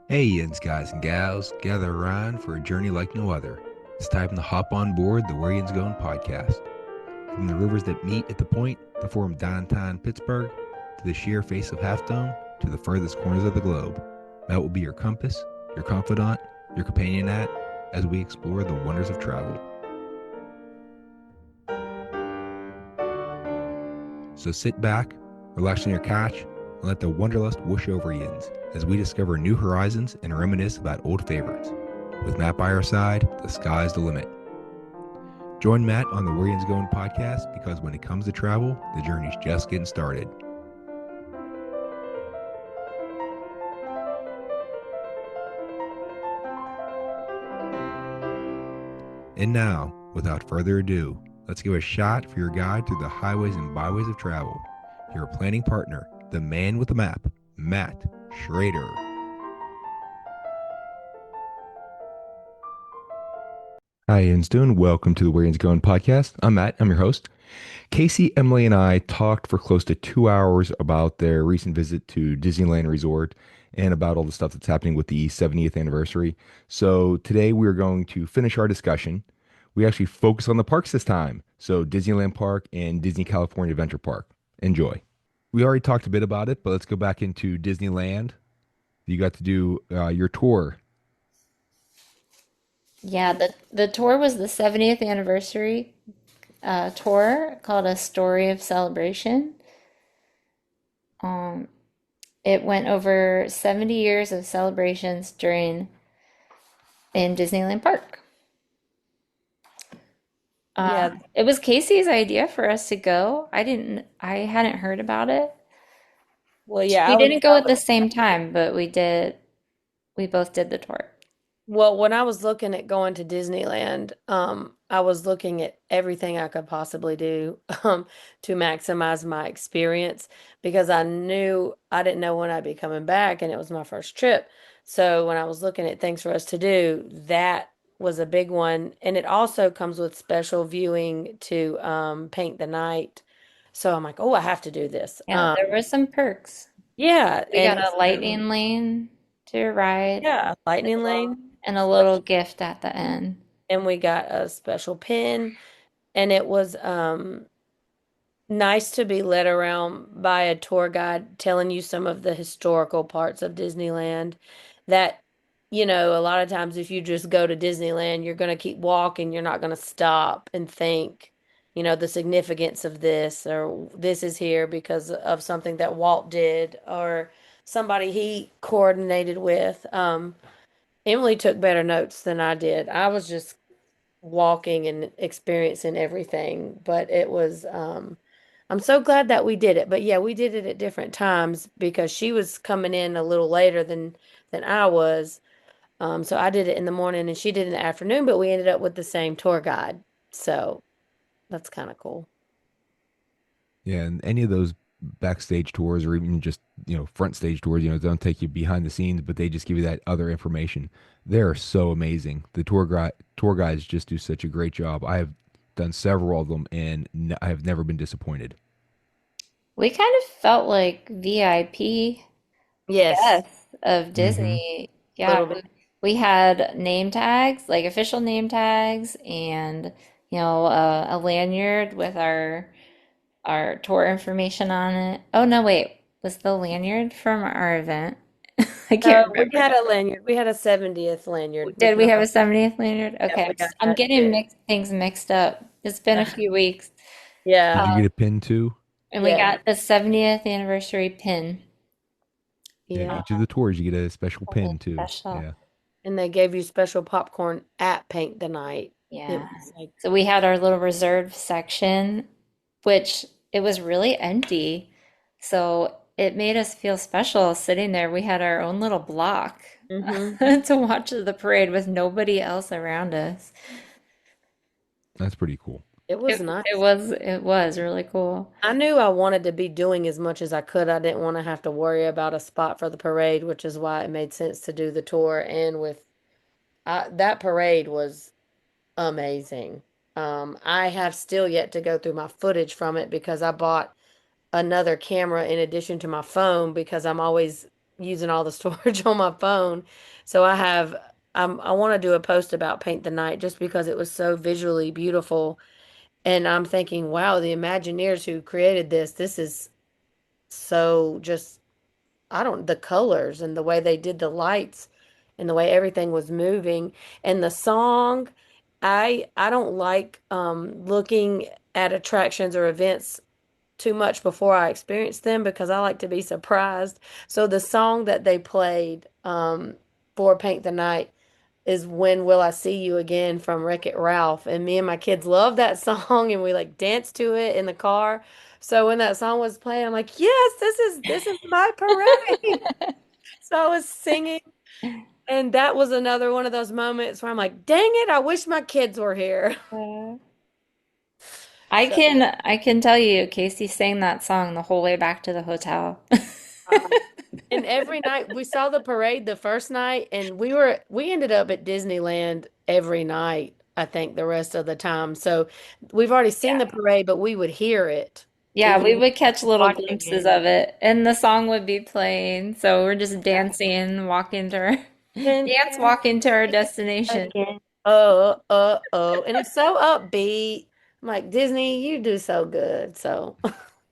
Hey, Yinz guys and gals, gather around for a journey like no other. It's time to hop on board the Yinz Goin podcast. From the rivers that meet at the point to form downtown Pittsburgh, to the sheer face of Half Dome, to the furthest corners of the globe, Matt will be your compass, your confidant, your companion as we explore the wonders of travel. So sit back, relax on your couch, and let the wanderlust whoosh over Yinz as we discover new horizons and reminisce about old favorites. With Matt by our side, the sky's the limit. Join Matt on the Yinz Goin podcast because when it comes to travel, the journey's just getting started. And now, without further ado, let's give a shot for your guide through the highways and byways of travel. Your planning partner, the man with the map, Matt Schraeder. Hi, Yinz doing. Welcome to the Yinz Goin podcast. I'm Matt. I'm your host. Cayce, Emily, and I talked for close to 2 hours about their recent visit to Disneyland Resort and about all the stuff that's happening with the 70th anniversary. So today we're going to finish our discussion. We actually focus on the parks this time. So Disneyland Park and Disney California Adventure Park. Enjoy. We already talked a bit about it, but let's go back into Disneyland. You got to do your tour. Yeah, the tour was the 70th anniversary tour called A Story of Celebration. Um, it went over 70 years of celebrations during in Disneyland Park. Yeah, It was Casey's idea for us to go. I hadn't heard about it. well, yeah, We I was, didn't go at the same time, but we both did the tour. well, when I was looking at going to Disneyland, I was looking at everything I could possibly do, to maximize my experience because I knew I didn't know when I'd be coming back and it was my first trip. So when I was looking at things for us to do, that was a big one. And it also comes with special viewing to paint the night. So I'm like, oh, I have to do this. Yeah, there were some perks. Yeah, We got and a so lightning lane to ride yeah, lightning lane. and a little gift at the end. And we got a special pin, and it was nice to be led around by a tour guide telling you some of the historical parts of Disneyland that, a lot of times if you just go to Disneyland, you're going to keep walking, you're not going to stop and think, the significance of this, or this is here because of something that Walt did or somebody he coordinated with. Emily took better notes than I did. I was just walking and experiencing everything, but it was I'm so glad that we did it. But yeah, we did it at different times because she was coming in a little later than I was. So I did it in the morning and she did it in the afternoon, but we ended up with the same tour guide. So that's kind of cool. Yeah, and any of those backstage tours or even just, front stage tours, don't take you behind the scenes, but they just give you that other information. They're so amazing. The tour guides just do such a great job. I have done several of them and I have never been disappointed. We kind of felt like VIP Yes, guests of Mm-hmm. Disney. a Yeah, little bit. we had name tags, like official name tags, and a lanyard with our tour information on it. Oh no, wait, was the lanyard from our event? I No, can't we remember had now. a lanyard. We had a 70th lanyard with Did we have a number. 70th lanyard? Yeah, Okay, we got I'm that getting too. things mixed up. It's been a few weeks. Did Yeah, you Um, get a pin too? and we yeah, got the 70th anniversary pin. Yeah, yeah. each of the tours you get a special Something pin too. special. Yeah. And they gave you special popcorn at Paint the Night. It Yeah. was like, So we had our little reserve section, which it was really empty. So it made us feel special sitting there. We had our own little block hmm to watch the parade with nobody else around us. That's pretty cool. it was nice. It was really cool. I knew I wanted to be doing as much as I could. I didn't want to have to worry about a spot for the parade, which is why it made sense to do the tour. And that parade was amazing. I have still yet to go through my footage from it because I bought another camera in addition to my phone because I'm always using all the storage on my phone. So I want to do a post about Paint the Night just because it was so visually beautiful. And I'm thinking, wow, the Imagineers who created this is so just, I don't, the colors and the way they did the lights and the way everything was moving and the song. I don't like looking at attractions or events too much before I experience them because I like to be surprised. So the song that they played for Paint the Night is When Will I See You Again from Wreck-It Ralph. And me and my kids love that song and we like dance to it in the car. So when that song was playing, I'm like, yes, this is my parade. So I was singing, and that was another one of those moments where I'm like, dang it, I wish my kids were here. Uh, So I can tell you, Casey sang that song the whole way back to the hotel. uh, and every night we saw the parade the first night, and we ended up at Disneyland every night, I think, the rest of the time. So we've already seen Yeah. the parade, but we would hear it Yeah, even we when would catch we were little watching glimpses it. of it, and the song would be playing. So we're just dancing, walking to our Can dance, walking to our destination. again. Oh. And it's so upbeat. I'm like, Disney, you do so good. So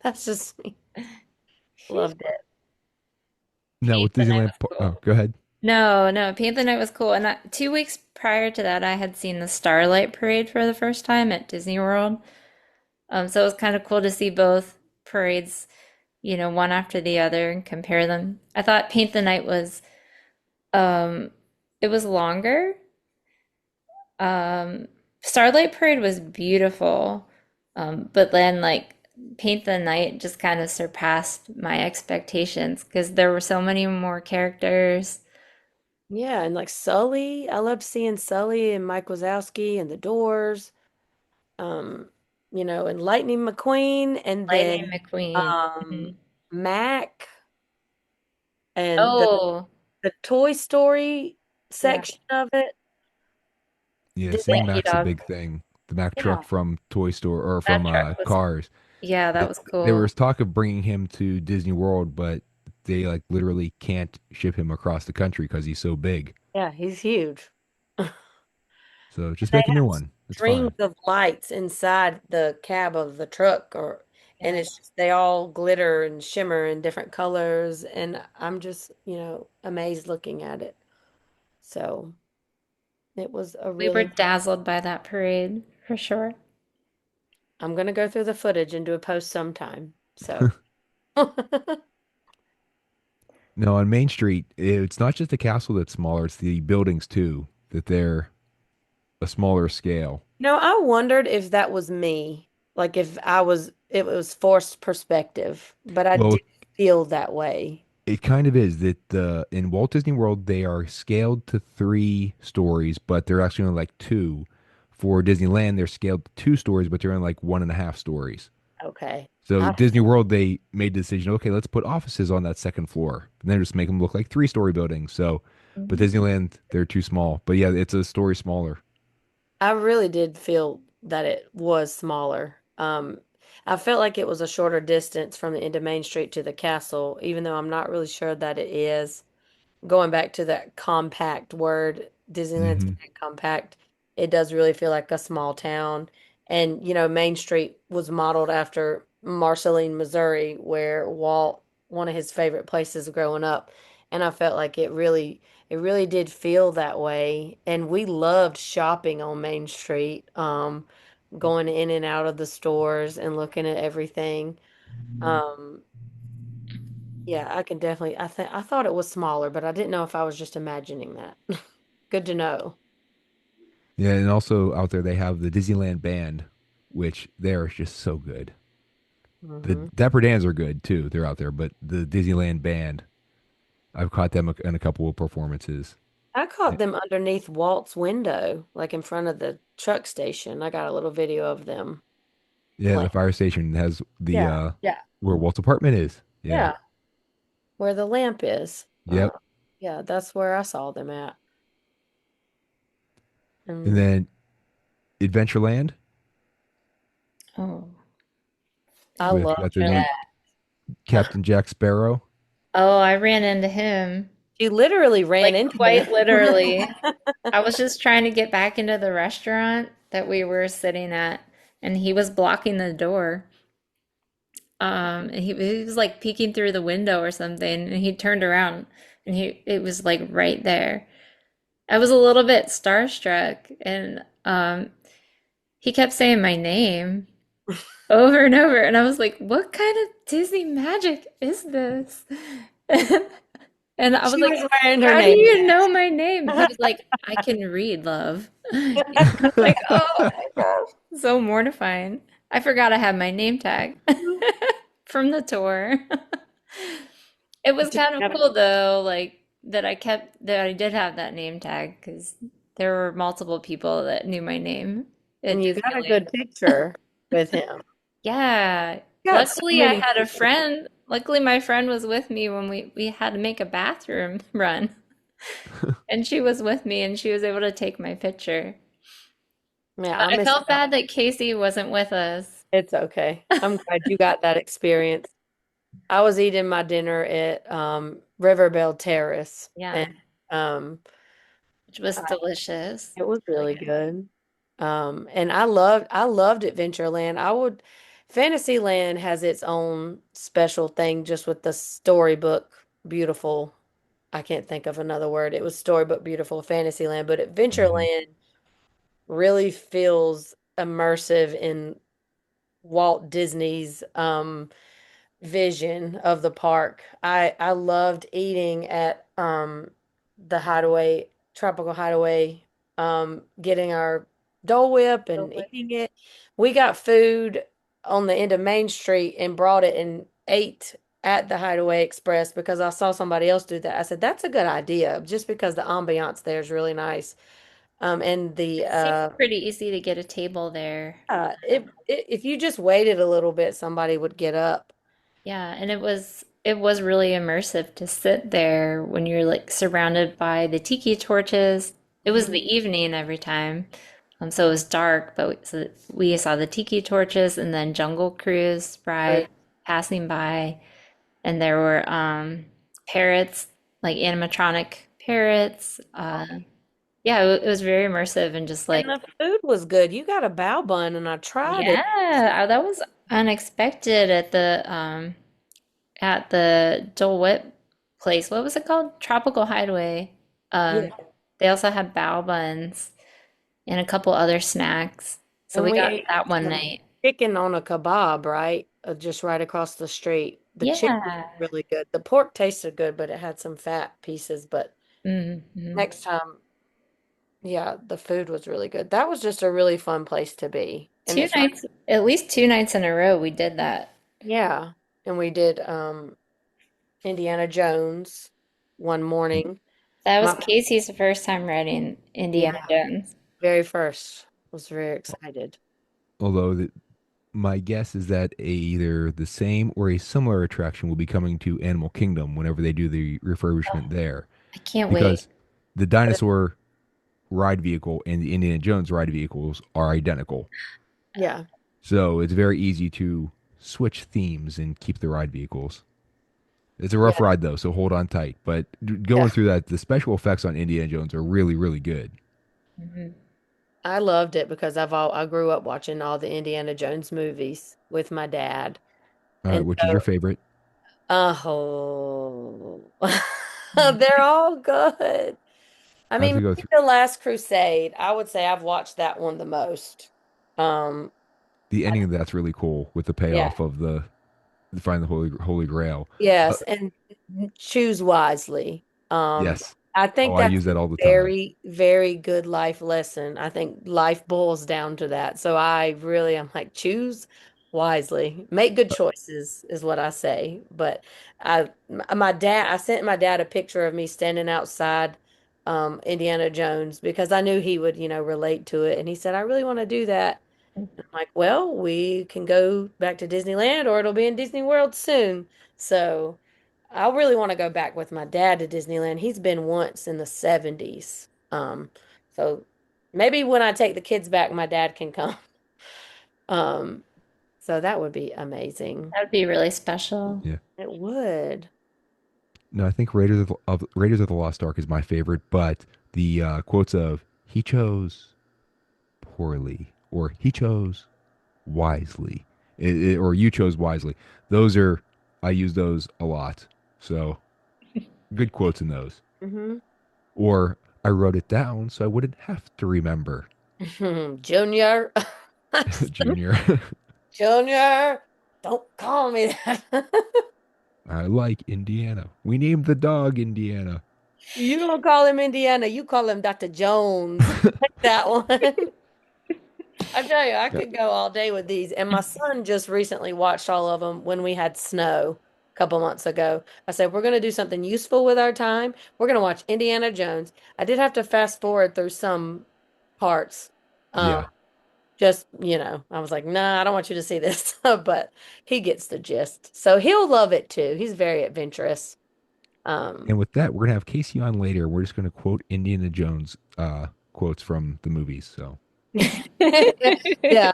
that's just me. Loved it. No, Paint with the Night Disneyland. was Oh, cool. go ahead. No, Paint the Night was cool. And 2 weeks prior to that, I had seen the Starlight Parade for the first time at Disney World. So it was kind of cool to see both parades, one after the other and compare them. I thought Paint the Night um, it was longer. Um, Starlight Parade was beautiful, but then like Paint the Night just kind of surpassed my expectations because there were so many more characters. Yeah, and like Sully, I loved seeing Sully and Mike Wazowski and the Doors, um, and Lightning McQueen, and Lightning then McQueen. um Mhm. Mac and Oh, the Toy Story yeah, section of it. Yeah, seeing Slinky Mac's a Dog. big thing. The Mac truck Yeah. from Toy Store or That from truck was, Cars. yeah, that Th was there cool. was talk of bringing him to Disney World, but they like literally can't ship him across the country because he's so big. Yeah, he's huge. So just They make a new have one. It's strings fine. of lights inside the cab of the truck, and Yeah. it's just they all glitter and shimmer in different colors, and I'm just, amazed looking at it. So it was a We were really dazzled by that parade for sure. I'm gonna go through the footage and do a post sometime. So No, on Main Street, it's not just the castle that's smaller, it's the buildings too, that they're a smaller scale. I wondered if that was me, like if it was forced perspective, but I Well, did feel that way. it kind of is that in Walt Disney World they are scaled to 3 stories, but they're actually only like two. For Disneyland, they're scaled to 2 stories, but they're only like 1.5 stories. Okay. So I Disney World, they made the decision, okay, let's put offices on that second floor, and then just make them look like 3-story buildings. So, but Mhm. Disneyland, they're too small. But yeah, it's a story smaller. I really did feel that it was smaller. I felt like it was a shorter distance from the end of Main Street to the castle, even though I'm not really sure that it is. Going back to that compact word, Disneyland's Hmm. very compact. It does really feel like a small town. And, Main Street was modeled after Marceline, Missouri, where Walt, one of his favorite places growing up. And I felt like it really did feel that way. And we loved shopping on Main Street, going in and out of the stores and looking at everything. Um, yeah, I can definitely. I thought it was smaller, but I didn't know if I was just imagining that. Good to know. Yeah, and also out there they have the Disneyland band, which they're just so good. The Hmm. Dapper Dans are good too. They're out there, but the Disneyland band, I've caught them in a couple of performances. I Yeah, caught them underneath Walt's window, like in front of the truck station. I got a little video of them yeah, the playing. fire station has the Yeah, yeah, where Walt's apartment is. Yeah. yeah. Where the lamp is. Yep. Yeah, that's where I saw them at. And And then Adventureland Oh, I with loved got the that. new Captain Jack Sparrow. Oh, I ran into him, She literally ran like into quite him. literally. I was just trying to get back into the restaurant that we were sitting at, and he was blocking the door. And he was like peeking through the window or something, and he turned around, and he it was like right there. I was a little bit starstruck, and he kept saying my name over and over, and I was like, "What kind of Disney magic is this?" And I was She like, was wearing her "How do name you know my name?" He was like, "I can read, love." I was like, "Oh my gosh, so mortifying." I forgot I had my name tag from the tour. It was tag. kind of cool though, like that I did have that name tag because there were multiple people that knew my name at And you got a Disneyland. good picture with him. Yeah. Got so Luckily I many had a pictures. friend. Luckily my friend was with me when we had to make a bathroom run. And she was with me and she was able to take my picture. Yeah, But I I miss felt bad that Casey wasn't with us. It's okay. I'm glad you got that experience. I was eating my dinner at Riverbell Terrace, and Yeah, um, which was I- delicious. it was Really really good. good. And I loved Adventureland. Fantasyland has its own special thing just with the storybook beautiful. I can't think of another word. It was storybook beautiful Fantasyland, but Hmm. Adventureland really feels immersive in Walt Disney's vision of the park. I loved eating at the Hideaway, Tropical Hideaway, getting our Dole Whip So and what- eating it. We got food on the end of Main Street and brought it and ate at the Hideaway Express because I saw somebody else do that. I said, that's a good idea, just because the ambiance there is really nice. And the It seems pretty easy to get a table there. if you just waited a little bit, somebody would get up. Yeah, and it was really immersive to sit there when you're like surrounded by the tiki torches. It was the Mhm. evening every time. So it was dark, but we saw the tiki torches and then Jungle Cruise ride passing by, and there were parrots, like animatronic parrots. Yeah, it was very immersive and just And like the food was good. You got a bao bun, and I tried it. yeah, that was unexpected at the Dole Whip place. What was it called? Tropical Hideaway. Yeah. They also had bao buns and a couple other snacks. So And we we got ate that one some night. chicken on a kebab, right? Just right across the street. The chicken was Yeah. really good. The pork tasted good, but it had some fat pieces. But Hmm. next time, yeah, the food was really good. That was just a really fun place to be. And Two it's right. nights, at least 2 nights in a row, we did that. Yeah. And we did Indiana Jones one morning. That was My Casey's first time riding Indiana Yeah, Jones. very first. Was very excited. Although my guess is that either the same or a similar attraction will be coming to Animal Kingdom whenever they do the refurbishment there, I can't wait. because the dinosaur ride vehicle and the Indiana Jones ride vehicles are identical. Yeah. So it's very easy to switch themes and keep the ride vehicles. It's a rough Yeah. ride though, so hold on tight. But Yeah. going through that, the special effects on Indiana Jones are really, really good. Mhm. I loved it because I grew up watching all the Indiana Jones movies with my dad. All right, And which is your so, favorite? oh, they're all good. I I have mean, to go maybe through The Last Crusade. I would say I've watched that one the most. Um, the I, ending of that's really cool with the yeah. payoff of the find the Holy Grail. Uh, Yes, and choose wisely. yes. I Oh, think I that's use that all the a time. very, very good life lesson. I think life boils down to that. So I'm like, choose wisely, make good choices is what I say. But I sent my dad a picture of me standing outside Indiana Jones because I knew he would, relate to it. And he said, I really want to do that. I'm like, well, we can go back to Disneyland or it'll be in Disney World soon. So I really want to go back with my dad to Disneyland. He's been once in the 70s. So maybe when I take the kids back, my dad can come. Um, so that would be amazing. That would be really special. Yeah. It would. No, I think Raiders of the Lost Ark is my favorite, but the quotes of "He chose poorly" or "He chose wisely," or "You chose wisely." Those are I use those a lot. So good quotes in those. Hmm. Or I wrote it down so I wouldn't have to remember. Junior. Junior, Junior, don't call me that. I like Indiana. We named the dog Indiana. You don't call him Indiana, you call him Dr. Jones. Like that one. I tell you, I Yeah, could go all day with these. And my son just recently watched all of them when we had snow a couple months ago. I said, we're going to do something useful with our time. We're going to watch Indiana Jones. I did have to fast forward through some parts. Um, yeah. just, I was like, nah, I don't want you to see this. But he gets the gist. So he'll love it too. He's very adventurous. Um, And with that, we're gonna have Casey on later. We're just gonna quote Indiana Jones quotes from the movies. So yeah,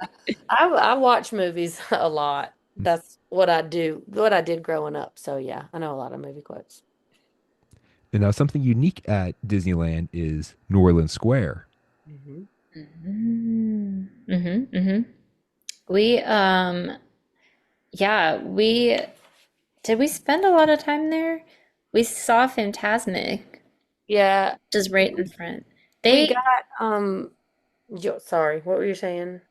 I watch movies a lot. That's what I do, what I did growing up. So yeah, I know a lot of movie quotes. and now something unique at Disneyland is New Orleans Square. Hmm. Mm-hmm. Mm-hmm. We yeah, did we spend a lot of time there? We saw Fantasmic Yeah, just right in front. we They got sorry, what were you saying?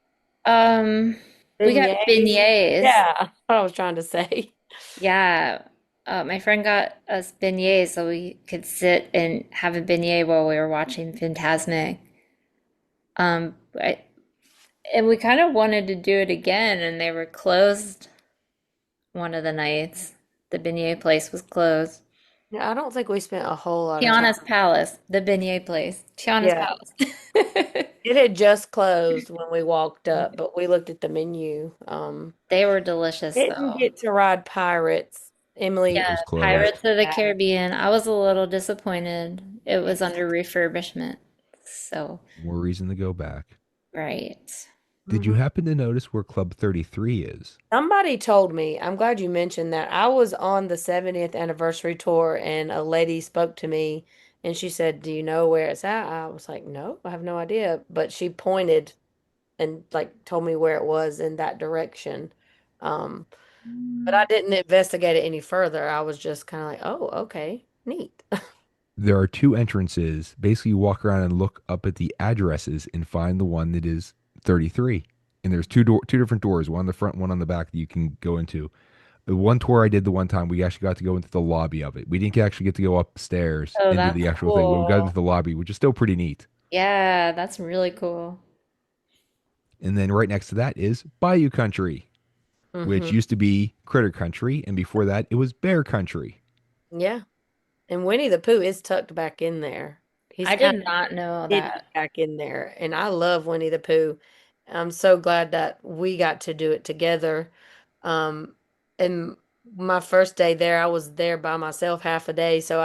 um we got Beignets. beignets. Yeah, what I was trying to say. Yeah. My friend got us beignets so we could sit and have a beignet while we were watching Fantasmic. I, and we kind of wanted to do it again, and they were closed one of the nights. The beignet place was closed. Yeah, I don't think we spent a whole lot of time. Tiana's Palace, the beignet place. Tiana's Yeah, Palace. it had just closed when we walked up, but we looked at the menu. They were delicious, Didn't though. get to ride Pirates. Yeah, Emily It was closed. Pirates of the had. Caribbean. I was a little disappointed. It was under refurbishment. So, More reason to go back. right. Did you Mhm. happen to notice where Club 33 is? Somebody told me, I'm glad you mentioned that. I was on the 70th anniversary tour and a lady spoke to me and she said, "Do you know where it's at?" I was like, "No, I have no idea." But she pointed and like told me where it was in that direction. Um, but I didn't investigate it any further. I was just kind of like, "Oh, okay, neat." There are two entrances. Basically, you walk around and look up at the addresses and find the one that is 33. And there's two different doors, one on the front, one on the back that you can go into. The one tour I did the one time, we actually got to go into the lobby of it. We didn't actually get to go upstairs Oh, into that's the actual thing. We got into cool. the lobby, which is still pretty neat. Yeah, that's really cool. And then right next to that is Bayou Country, which Hmm. used to be Critter Country, and before that it was Bear Country. Yeah. And Winnie the Pooh is tucked back in there. He's I kind did not know hidden that. back in there. And I love Winnie the Pooh. I'm so glad that we got to do it together. Um, and my first day there, I was there by myself half a day, so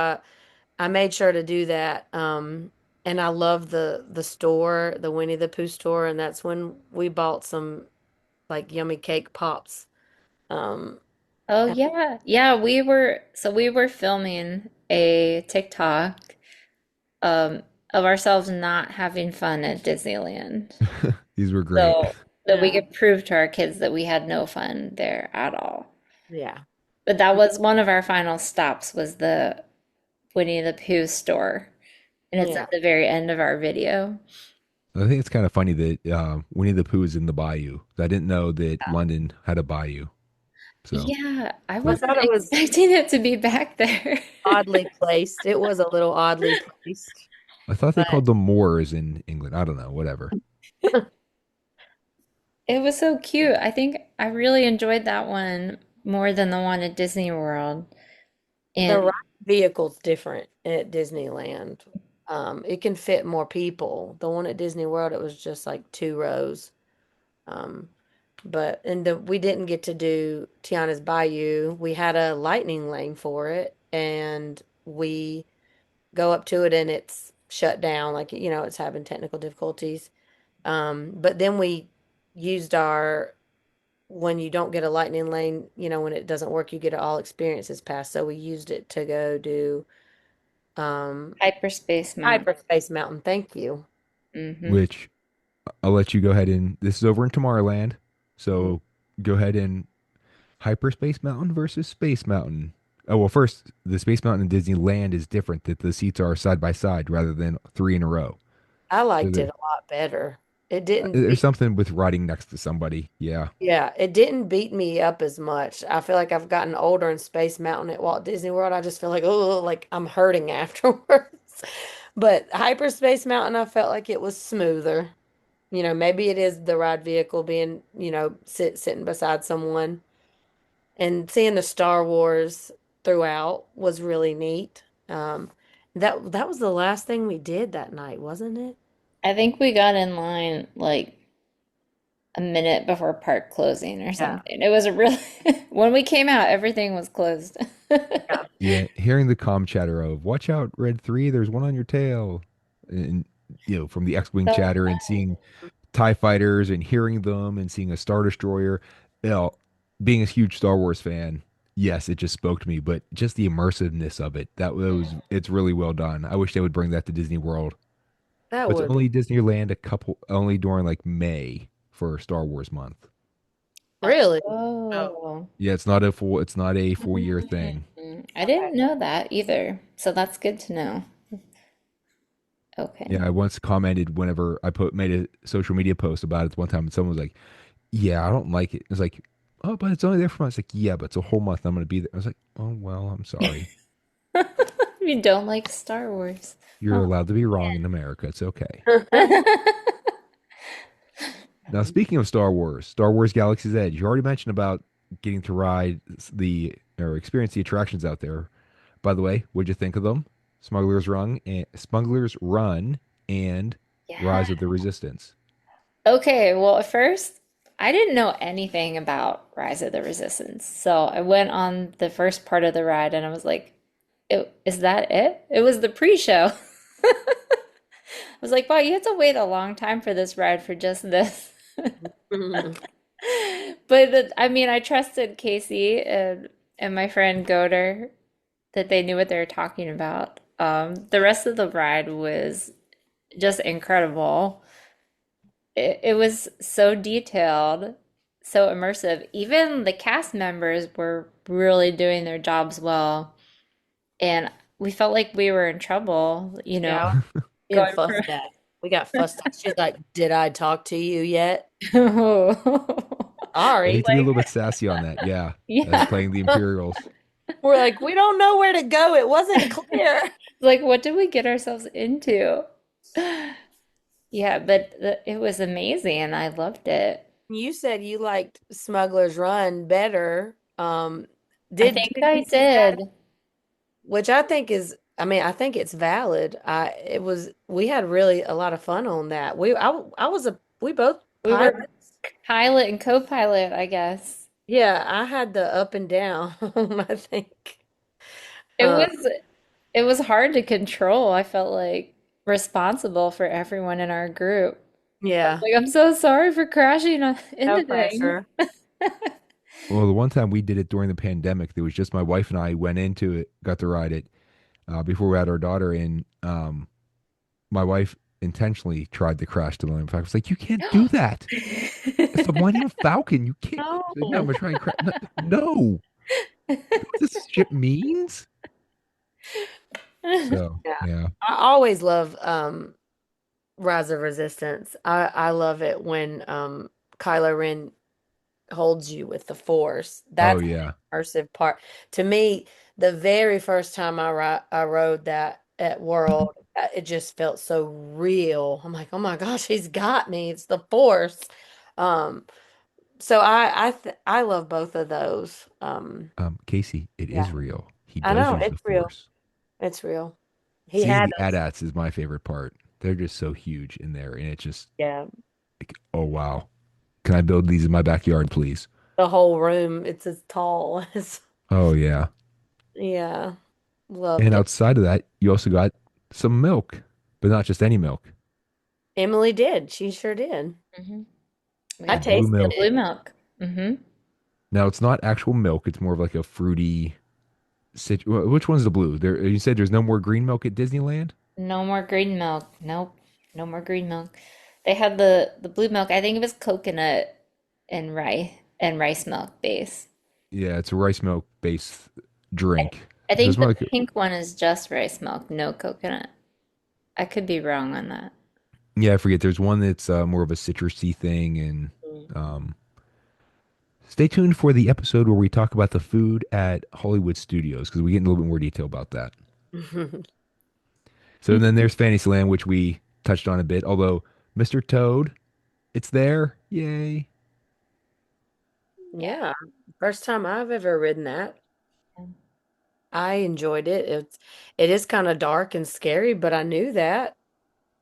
I made sure to do that. And I love the store, the Winnie the Pooh store, and that's when we bought some like yummy cake pops. Um, Oh and- yeah. Yeah, we were filming a TikTok um of ourselves not having fun at Disneyland. These were great. So that we yeah, could prove to our kids that we had no fun there at all. yeah, But that was one of our final stops was the Winnie the Pooh store. And it's yeah. at the very end of our video. I think it's kind of funny that Winnie the Pooh is in the bayou. I didn't know that London had a bayou. So Yeah, I I wasn't thought it was expecting it to be back there. oddly placed. It was a little oddly placed, I thought they but called them Moors in England. I don't know, whatever. It was so cute. I think I really enjoyed that one more than the one at Disney World. the And ride vehicle's different at Disneyland. It can fit more people. The one at Disney World, it was just like two rows. Um, but we didn't get to do Tiana's Bayou. We had a lightning lane for it, and we go up to it and it's shut down, like it's having technical difficulties. But then we used our when you don't get a lightning lane, when it doesn't work, you get an all experiences pass. So we used it to go do um Hyperspace Mountain. Hyperspace Mountain. Thank you. Hmm. which I'll let you go ahead and this is over in Tomorrowland. Mhm. So go ahead and Hyperspace Mountain versus Space Mountain. Oh, well, first, the Space Mountain in Disneyland is different, that the seats are side by side rather than three in a row. I So liked it a lot better. It didn't there's beat, something with riding next to somebody. Yeah. yeah, it didn't beat me up as much. I feel like I've gotten older in Space Mountain at Walt Disney World. I just feel like, oh, like I'm hurting afterwards. But Hyperspace Mountain, I felt like it was smoother. Maybe it is the ride vehicle being, sitting beside someone and seeing the Star Wars throughout was really neat. That was the last thing we did that night, wasn't it? I think we got in line like a minute before park closing or Yeah. something. It was a really, when we came out, everything was closed. Yeah. Yeah. Hearing the calm chatter of, watch out, Red 3, there's one on your tail. And, from the X Wing So chatter and seeing TIE fighters and hearing them and seeing a Star Destroyer. You know, being a huge Star Wars fan, yes, it just spoke to me, but just the immersiveness of it, it's really well done. I wish they would bring that to Disney World. That But it's would be only Disneyland only during like May for Star Wars month. really. Oh, oh, Yeah, it's not a full year thing. I okay. didn't know that either. So that's good to know. Okay. Yeah, I once commented whenever made a social media post about it one time, and someone was like, "Yeah, I don't like it." It's like, "Oh, but it's only there for months." Like, "Yeah, but it's a whole month. I'm gonna be there." I was like, "Oh well, I'm sorry. You don't like Star Wars. You're Oh. allowed to be wrong in America. It's okay." Now, speaking of Star Wars Galaxy's Edge, you already mentioned about getting to ride the or experience the attractions out there. By the way, what'd you think of them? Smuggler's Run and Yeah. Rise of the Resistance. Okay, well, at first, I didn't know anything about Rise of the Resistance. So I went on the first part of the ride and I was like, is that it? It was the pre-show. I was like, wow, you have to wait a long time for this ride for just this. But I mean, I trusted Casey and my friend Goder that they knew what they were talking about. The rest of the ride was just incredible. It was so detailed, so immersive. Even the cast members were really doing their jobs well, and we felt like we were in trouble, Yeah, getting going fussed at. We got fussed at. She's like, "Did I talk to you yet?" for They Sorry. need to be a like, little bit sassy on that. Yeah, as yeah, playing the Imperials. We're like, we don't know where to go. It wasn't clear. like what did we get ourselves into? Yeah, but it was amazing. I loved it. You said you liked Smuggler's Run better. I Did think did I you do that? did. Which I think is, I mean, I think it's valid. We had really a lot of fun on that. I was we both We were pilots. pilot and co-pilot, I guess. Yeah, I had the up and down, I think. It Um, was it was hard to control. I felt like responsible for everyone in our group. yeah, Like, I'm so sorry for crashing no into things. pressure. Well, the one time we did it during the pandemic, there was just my wife and I went into it, got to ride it before we had our daughter, and my wife intentionally tried to crash the Millennium Falcon. I was like, "You can't do that. It's the Millennium Falcon. You can't." She's like, "No, I'm No. gonna try and crash." No, no. You know what this ship means? So Yeah. yeah. I always love Rise of Resistance. I love it when Kylo Ren holds you with the Force. Oh That's yeah. the immersive part. To me, the very first time I rode that at World, it just felt so real. I'm like, oh my gosh, he's got me. It's the Force. Um, so I love both of those. Casey, it Yeah, is real. He I does know use the it's real. Force. It's real. He Seeing had the us. AT-ATs is my favorite part. They're just so huge in there, and it's just Yeah, like, oh wow. Can I build these in my backyard, please? the whole room. It's as tall as. Oh yeah. Yeah, loved And it. outside of that, you also got some milk, but not just any milk. Emily did. She sure did. Hmm. We I got The blue tasted the milk. blue it. milk. Mm-hmm. Now it's not actual milk; it's more of like a fruity. Which one's the blue? There, you said there's no more green milk at Disneyland. No more green milk. Nope. No more green milk. They had the blue milk. I think it was coconut and rice milk base. Yeah, it's a rice milk based I, drink. I So it's think more the like pink one is just rice milk, no coconut. I could be wrong on that. yeah, I forget. There's one that's more of a citrusy thing, and um, stay tuned for the episode where we talk about the food at Hollywood Studios because we get in a little bit more detail about that. Mm. So then there's Fantasyland, which we touched on a bit. Although Mr. Toad, it's there, yay! Yeah, first time I've ever ridden that. Yeah. I enjoyed it. It is kind of dark and scary, but I knew that.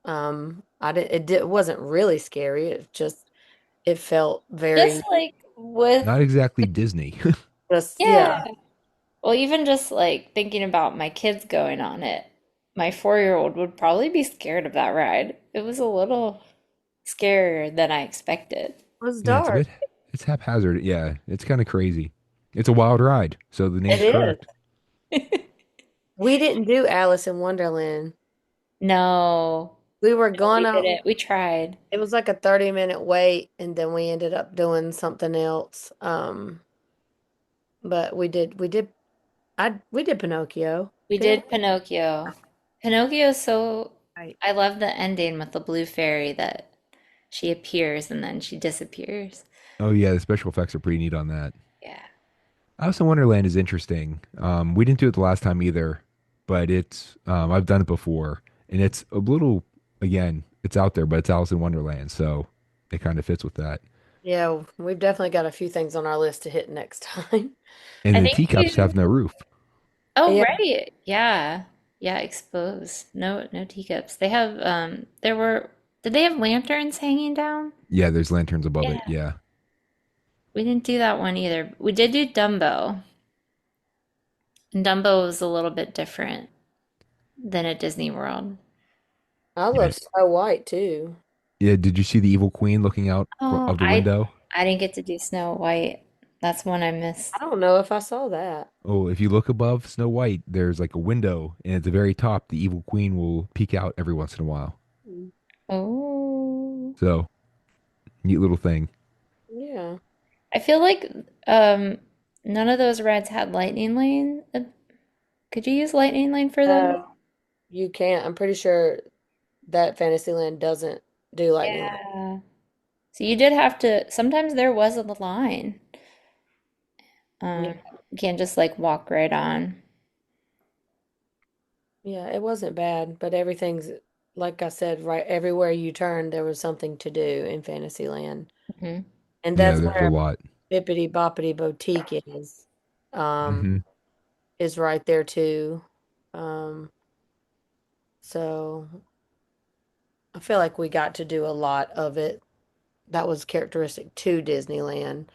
It wasn't really scary. It felt Just very like with, Not exactly Disney. just yeah. yeah. Well, even just like thinking about my kids going on it, my 4-year-old would probably be scared of that ride. It was a little scarier than I expected. It was Yeah, it's a dark. bit, it's haphazard. Yeah, it's kind of crazy. It's a wild ride, so the It name's is. correct. We didn't do Alice in Wonderland. No, We were no, we gonna, didn't. We tried. it was like a 30-minute wait, and then we ended up doing something else. But we did Pinocchio, We didn't did Pinocchio. Pinocchio is so, we? I love the ending with the blue fairy that she appears and then she disappears. Oh yeah, the special effects are pretty neat on that. Yeah. Alice in Wonderland is interesting. We didn't do it the last time either, but it's I've done it before, and it's a little again, it's out there, but it's Alice in Wonderland, so it kind of fits with that. Yeah, we've definitely got a few things on our list to hit next time. And I the think teacups have you, no roof. oh, Yeah. right. Yeah. Yeah, exposed. No, no teacups. They have, there were, did they have lanterns hanging down? Yeah, there's lanterns above it. Yeah. Yeah. We didn't do that one either. We did do Dumbo, and Dumbo was a little bit different than at Disney World. I Yeah. love Snow White too. Yeah. Did you see the evil queen looking out Oh, of the window? I didn't get to do Snow White. That's one I I missed. don't know if I saw that. Oh, if you look above Snow White, there's like a window, and at the very top, the evil queen will peek out every once in a while. Mm. Oh. So, neat little thing. Yeah. I feel like none of those rides had Lightning Lane. Could you use Lightning Lane for those? Uh, you can't. I'm pretty sure that Fantasyland doesn't do Lightning Lane. Yeah. So you did have to, sometimes there was a line. Yeah. You can't just like walk right on. Yeah, it wasn't bad, but everything's like I said, right everywhere you turn, there was something to do in Fantasyland. Hmm. And Yeah, that's there's a where lot. Bippity Boppity Boutique um, Hmm. is right there too. Um, so I feel like we got to do a lot of it that was characteristic to Disneyland.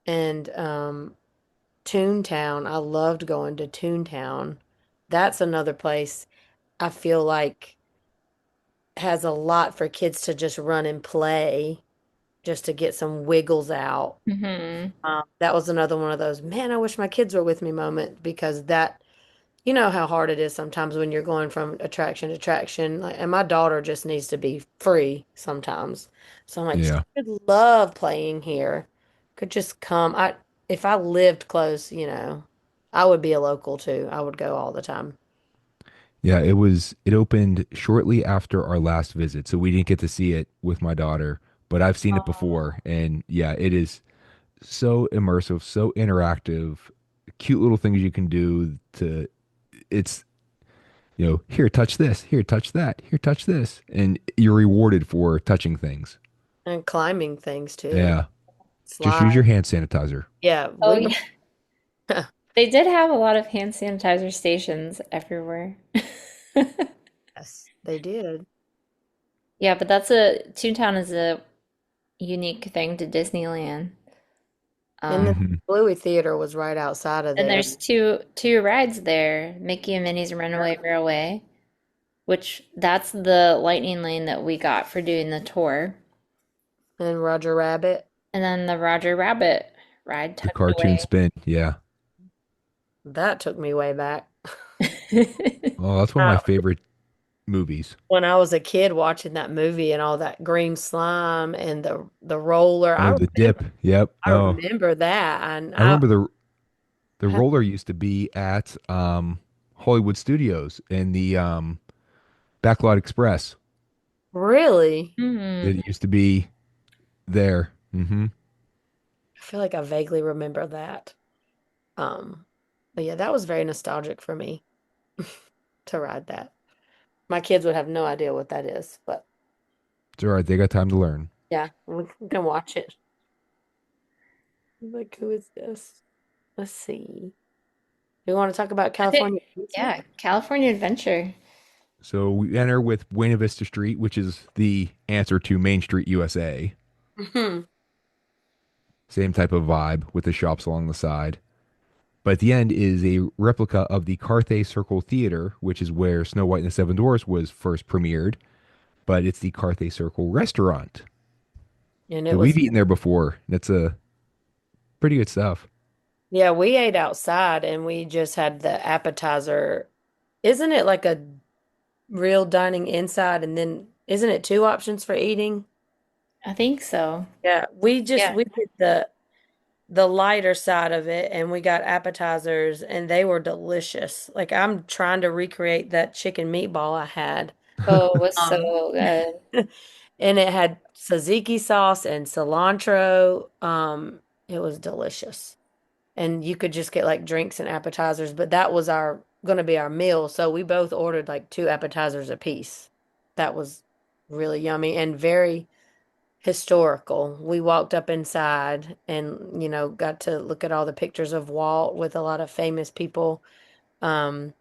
And Toontown, I loved going to Toontown. That's another place I feel like has a lot for kids to just run and play, just to get some wiggles out. Hmm. That was another one of those, man, I wish my kids were with me moment because that, you know how hard it is sometimes when you're going from attraction to attraction. Like, and my daughter just needs to be free sometimes. So I'm like, she Yeah. could love playing here. Could just come. If I lived close, I would be a local too. I would go all the time. Yeah, it opened shortly after our last visit, so we didn't get to see it with my daughter, but I've seen it before, and yeah, it is so immersive, so interactive, cute little things you can do to it's here, touch this, here, touch that, here, touch this, and you're rewarded for touching things. And climbing things too. Yeah, just use Slide. your hand sanitizer. Yeah, Oh, we yeah. They did have a lot of hand sanitizer stations everywhere. yes, they did. Yeah, but Toontown is a unique thing to Disneyland. And the Um, Hmm. Bluey Theater was right outside of and there. there's two rides there, Mickey and Minnie's Runaway Railway, which that's the lightning lane that we got for doing the tour. And Roger Rabbit. And then the Roger Rabbit ride The tucked cartoon away. spin. Yeah. That took me way back. Oh, that's one of my Uh, favorite movies. when I was a kid watching that movie and all that green slime and the roller, Oh, the dip. Yep. I Oh, remember that, and I I remember the had roller used to be at Hollywood Studios in the Backlot Express. really. Hmm. It used to be there. Hmm. I feel like I vaguely remember that. Um, but yeah, that was very nostalgic for me to ride that. My kids would have no idea what that is, but It's all right. They got time to learn. yeah, we can watch it. Like, who is this? Let's see. We want to talk about I think, California pizza? yeah, California Adventure. So we enter with Buena Vista Street, which is the answer to Main Street USA. Hmm. Same type of vibe with the shops along the side. But at the end is a replica of the Carthay Circle Theater, which is where Snow White and the Seven Dwarfs was first premiered. But it's the Carthay Circle restaurant. And it So was, we've eaten there before. It's a pretty good stuff. yeah, we ate outside and we just had the appetizer. Isn't it like a real dining inside and then isn't it two options for eating? I think so. Yeah, Yeah. we did the lighter side of it and we got appetizers and they were delicious. Like I'm trying to recreate that chicken meatball I had. Oh, it was Um, so good. and it had tzatziki sauce and cilantro. It was delicious. And you could just get like drinks and appetizers, but that was our going to be our meal. So we both ordered like two appetizers apiece. That was really yummy and very historical. We walked up inside and, got to look at all the pictures of Walt with a lot of famous people. Um,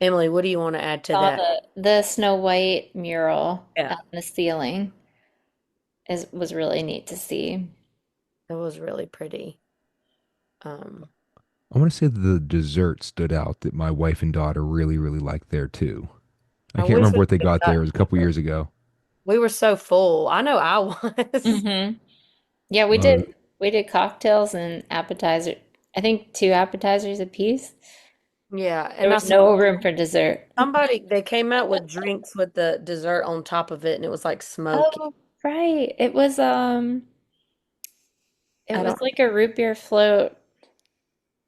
Emily, what do you want to add to Saw that? the Snow White mural Yeah, on the ceiling is was really neat to see. it was really pretty. Um, I want to say the dessert stood out that my wife and daughter really, really liked there too. I I can't wish remember we what they could have got there. It was a gotten couple more. years ago. We were so full. I know I was. Yeah, Uh, we did cocktails and appetizer. I think two appetizers apiece. Yeah, There and I was saw no room for dessert. they came out with drinks with the dessert on top of it, and it was like smoky. Oh, right. It I was don't, like a root beer float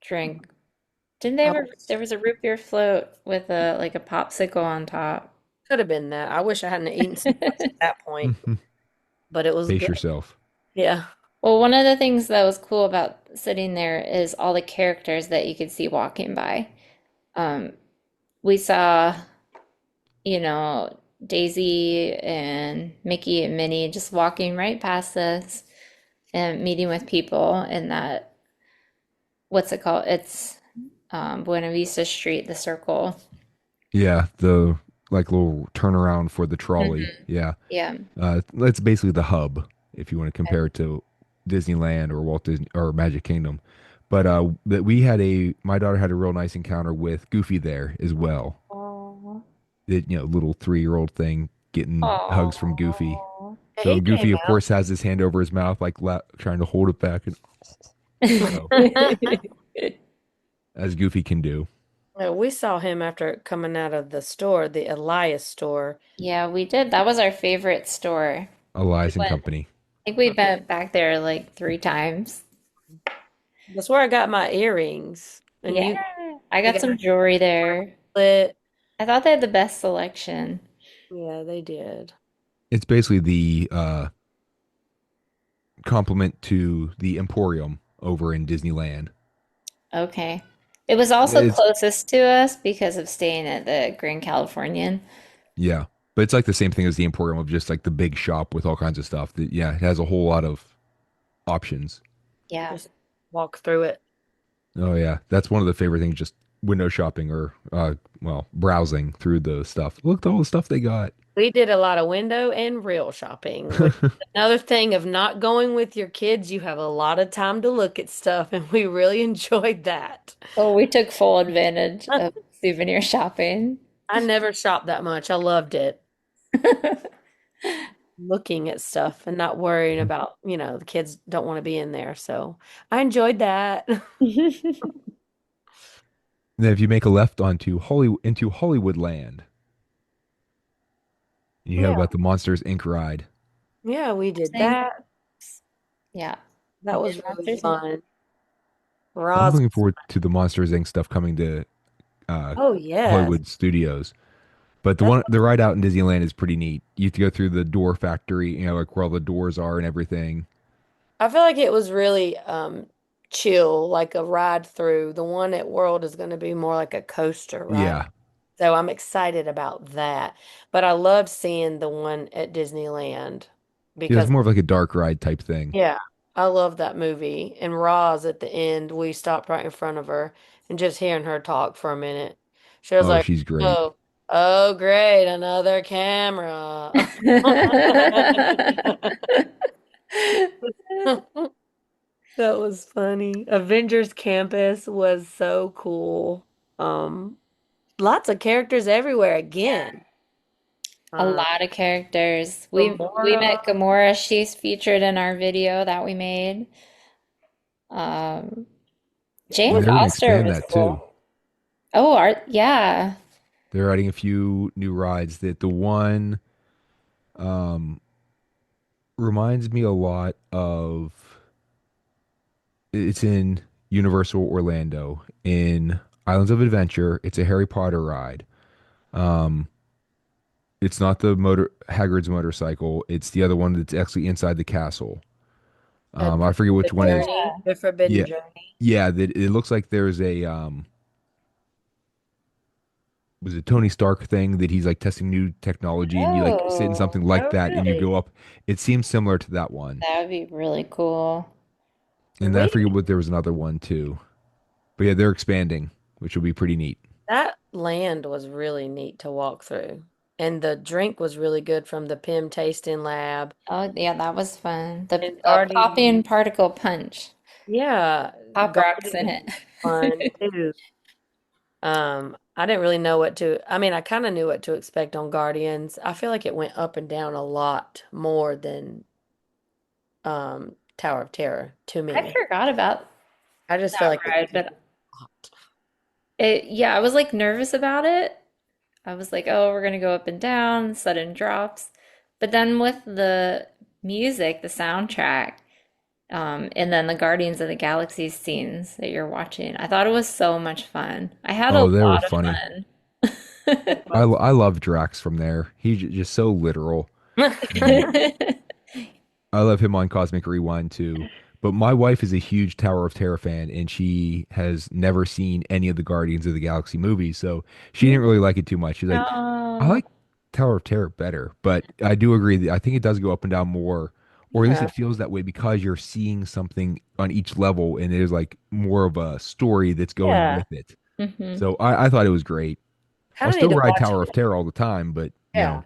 drink. Didn't they I ever there was a root beer float with a like a popsicle on top. could have been that. I wish I hadn't eaten so much at that point, but it was pace good. yourself. Yeah. Well, one of the things that was cool about sitting there is all the characters that you could see walking by. Um, we saw, you know, Daisy and Mickey and Minnie just walking right past us and meeting with people in that, what's it called? It's Buena Vista Street, the circle. Yeah, the like little turnaround for the trolley. Hmm. Yeah, Yeah. that's basically the hub if you want to compare it to Disneyland or Walt Disney or Magic Kingdom. But that we had my daughter had a real nice encounter with Goofy there as well. Oh. Little 3-year-old thing getting hugs from Goofy. Oh. So He came Goofy, of course, has his hand over his mouth, like trying to hold it back, and so out. as Goofy can do. We saw him after coming out of the store, the Elias store. Yeah, we did. That was our favorite store. We Elias and went, I Company. think we went back there like three times. That's where I got my earrings. And Yeah, I you got got some jewelry there. it. I thought they had the best selection. Yeah, they did. It's basically the complement to the Emporium over in Disneyland. Okay. It was also It's closest to us because of staying at the Grand Californian. Yeah, but it's like the same thing as the Emporium of just like the big shop with all kinds of stuff. That yeah, it has a whole lot of options. Yeah. Just walk through it. Oh yeah, that's one of the favorite things. Just window shopping or browsing through the stuff. Look at all the stuff they got. We did a lot of window and real shopping, which is another thing of not going with your kids. You have a lot of time to look at stuff, and we really enjoyed that. Oh, we took full advantage of souvenir shopping. I never shopped that much. I loved it. looking at stuff and not worrying about, the kids don't want to be in there. So I enjoyed that. Then if you make a left onto Hollywood Land, and you have Yeah. about the Monsters Inc. ride. Yeah, we did Interesting. that. Yeah. We That did was really Monsters Inc. fun. I'm Roz. looking forward to the Monsters Inc. stuff coming to uh, Oh, yes. Hollywood Studios. But That's the ride out in Disneyland is pretty neat. You have to go through the door factory, like where all the doors are and everything. I feel like it was really chill, like a ride through. The one at World is going to be more like a coaster ride. Yeah, So I'm excited about that. But I loved seeing the one at Disneyland yeah, it's because, more of like a dark ride type thing. yeah, I love that movie. And Roz at the end, we stopped right in front of her and just hearing her talk for a minute. She was Oh, like, she's great. oh, oh, great, another camera. That was funny. Avengers Campus was so cool. Um, Lots of characters everywhere again. A Uh, lot of characters. We Gamora. met Gamora. She's featured in our video that we made. Um, And Jane they're going to Foster expand was that too. cool. Oh, art, yeah. They're adding a few new rides. That the one um, reminds me a lot of. It's in Universal Orlando in Islands of Adventure. It's a Harry Potter ride. Um, it's not the motor Hagrid's motorcycle. It's the other one that's actually inside the castle. Uh, I forget the which one is. Journey, the Forbidden Yeah, Journey. yeah. That it looks like there's a was it Tony Stark thing that he's like testing new technology and you like sit in Oh, something like Oh, that and you really? go up. It seems similar to that one. that would be really cool. And I We forget what there was another one too. But yeah, they're expanding, which will be pretty neat. That land was really neat to walk through. And the drink was really good from the Pim Tasting Lab. Oh, yeah, that was fun. The And Guardian, popping particle punch. yeah, Pop rocks in Guardian it. fun too. I didn't really know what to, I mean, I kind of knew what to expect on Guardians. I feel like it went up and down a lot more than Tower of Terror to I me. forgot about I just felt that like it ride, was but a lot. yeah, I was like nervous about it. I was like, oh, we're gonna go up and down, sudden drops. But then with the music, the soundtrack, and then the Guardians of the Galaxy scenes that you're watching, I thought it was so much fun. I had a Oh, they were lot of funny. fun. It was. I love Drax from there. He's just so literal. And I love him on Cosmic Rewind too. But my wife is a huge Tower of Terror fan, and she has never seen any of the Guardians of the Galaxy movies, so she didn't really like it too much. She's like, I No. like Tower of Terror better, but I do agree that I think it does go up and down more, or at least Yeah. it feels that way because you're seeing something on each level, and there's like more of a story that's going Yeah. with it. Hmm. So I thought it was great. Kind I'll of need still to ride watch Tower of it. Terror all the time, but Yeah.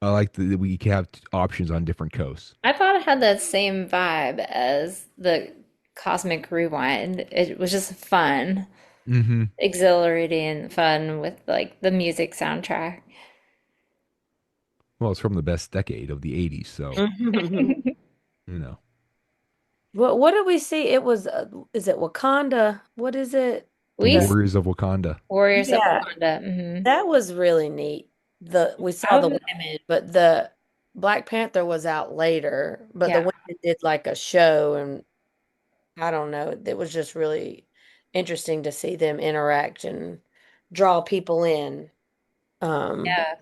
I like that we can have options on different coasts. I thought it had that same vibe as the Cosmic Rewind. It was just fun, Hmm. exhilarating, fun with like the music soundtrack. Well, it's from the best decade of the 80s, so, you know, What did we see? It was is it Wakanda? What is it? the We The Warriors of Wakanda. Warriors of Yeah, Wakanda. that was really neat. The we saw the I, women, but the Black Panther was out later, but the yeah, women did like a show and I don't know, it was just really interesting to see them interact and draw people in. Um yeah,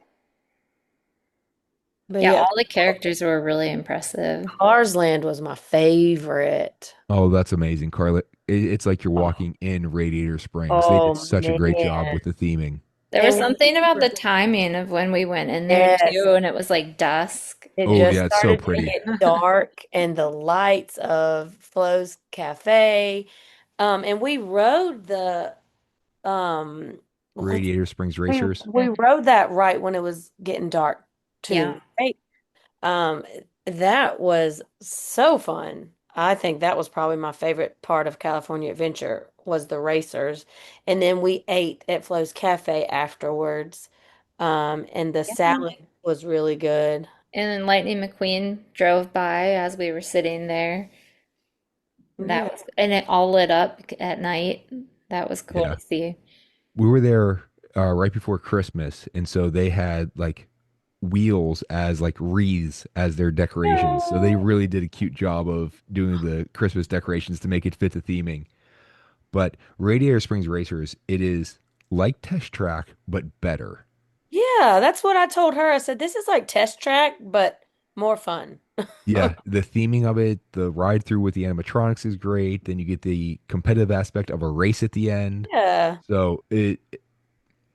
but yeah. yeah, All the characters were really impressive. Cars Land was my favorite. Oh, that's amazing, Carla. It's like you're Oh, walking in Radiator Springs. They did oh such a great job man. with the theming. There was And something we about were, the timing of when we went in there yes. too, and it was like dusk. It Oh, just yeah, it's so started to pretty. get dark and the lights of Flo's Cafe. And we rode the let's Radiator Springs we Racers. we rode that right when it was getting dark Yeah. too, right? Um that was so fun. I think that was probably my favorite part of California Adventure was the racers. And then we ate at Flo's Cafe afterwards. And the Yeah. salad was really good. And then Lightning McQueen drove by as we were sitting there. Yeah. And it all lit up at night. That was cool Yeah. to see. We were there right before Christmas, and so they had like wheels as like wreaths as their decorations. So they No. really did a cute job of doing the Christmas decorations to make it fit the theming. But Radiator Springs Racers, it is like Test Track, but better. Yeah, that's what I told her. I said, this is like test track, but more fun. Yeah, the theming of it, the ride through with the animatronics is great. Then you get the competitive aspect of a race at the end. Yeah. So it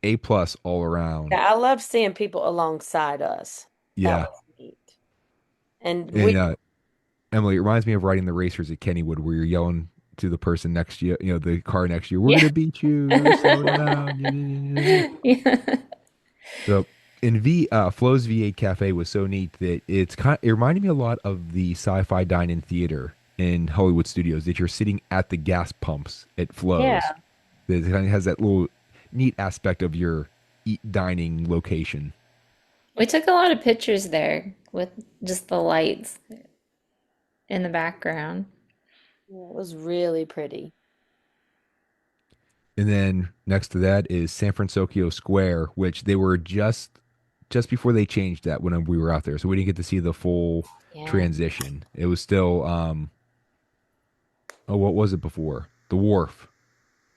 A plus all around. Yeah, I love seeing people alongside us. That Yeah. was neat. And And we, Emily, it reminds me of riding the racers at Kennywood where you're yelling to the person next to you, the car next to you, we're Yeah. gonna beat you, slow down. Yeah. So in Flo's V8 Cafe was so neat that it reminded me a lot of the sci-fi dine-in theater in Hollywood studios that you're sitting at the gas pumps at Flo's. yeah. That kind of has that little neat aspect of your eat dining location. We took a lot of pictures there with just the lights in the background. Yeah, it was really pretty. And then next to that is San Francisco Square, which they were just before they changed that when we were out there. So we didn't get to see the full Yeah. transition. It was still oh, what was it before? The wharf.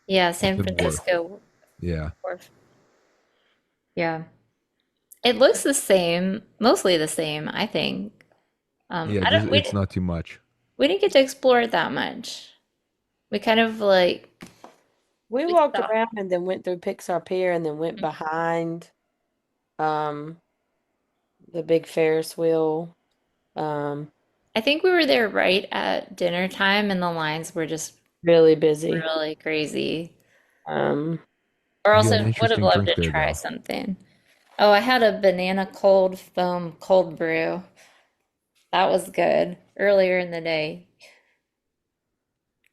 Yeah, San The wharf. Francisco Yeah. Wharf. Yeah. It looks the same, mostly the same, I think. Yeah, I don't it's not too much. we didn't get to explore it that much. We kind of like We we walked stopped. around and then went through Pixar Pier and then went behind um the big Ferris wheel. Um, I think we were there right at dinner time and the lines were just really busy. really crazy. Um, Or You got also an would have interesting loved drink to there try though. something. Oh, I had a banana cold foam cold brew. That was good earlier in the day.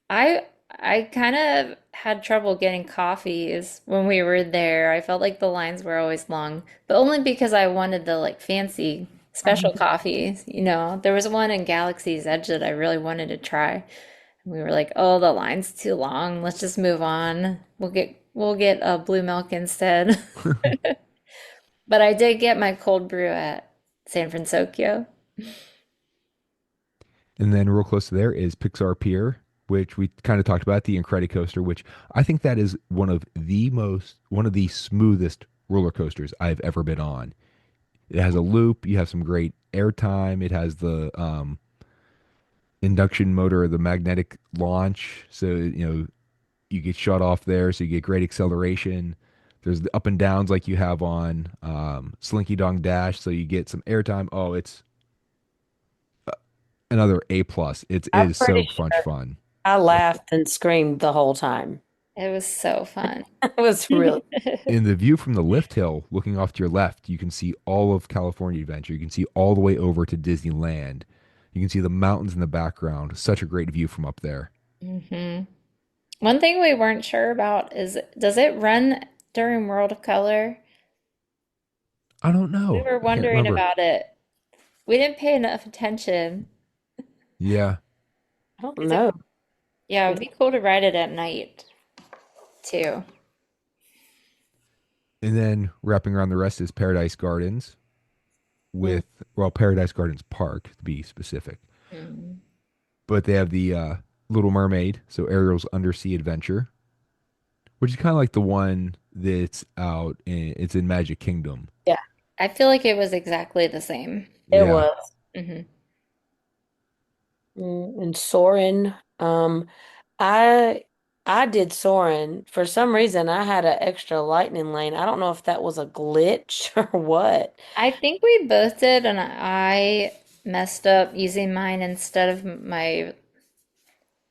I kind of had trouble getting coffees when we were there. I felt like the lines were always long, but only because I wanted the like fancy special coffees. There was one in Galaxy's Edge that I really wanted to try. And we were like, "Oh, the line's too long. Let's just move on. We'll get a blue milk instead." But I did get my cold brew at San Francisco. And then real close to there is Pixar Pier, which we kind of talked about, the Incredicoaster, which I think that is one of the smoothest roller coasters I've ever been on. It has a loop, you have some great airtime, it has the induction motor, the magnetic launch, so you get shut off there, so you get great acceleration. There's the up and downs like you have on Slinky Dong Dash, so you get some airtime. Oh, it's another A plus. It I'm is pretty so much sure fun. I laughed and screamed the whole time. It was so fun. It was really, In the view from the lift hill, looking off to your left, you can see all of California Adventure. You can see all the way over to Disneyland. You can see the mountains in the background. Such a great view from up there. hmm One thing we weren't sure about is does it run during World of Color? I don't We know. were I can't wondering remember. about it. We didn't pay enough attention. Yeah. I don't 'Cause know. yeah, it'd be cool to ride it at night too. And then wrapping around the rest is Paradise Gardens Mm, with, well, Paradise Gardens Park to be specific. Mm. But they have the Little Mermaid, so Ariel's Undersea Adventure, which is kind of like the one that's it's in Magic Kingdom. yeah, I feel like it was exactly the same. it Yeah. was. hmm And Soren, I I did Soren. For some reason, I had an extra lightning lane. I don't know if that was a glitch or what. I think we both did, and I messed up using mine instead of my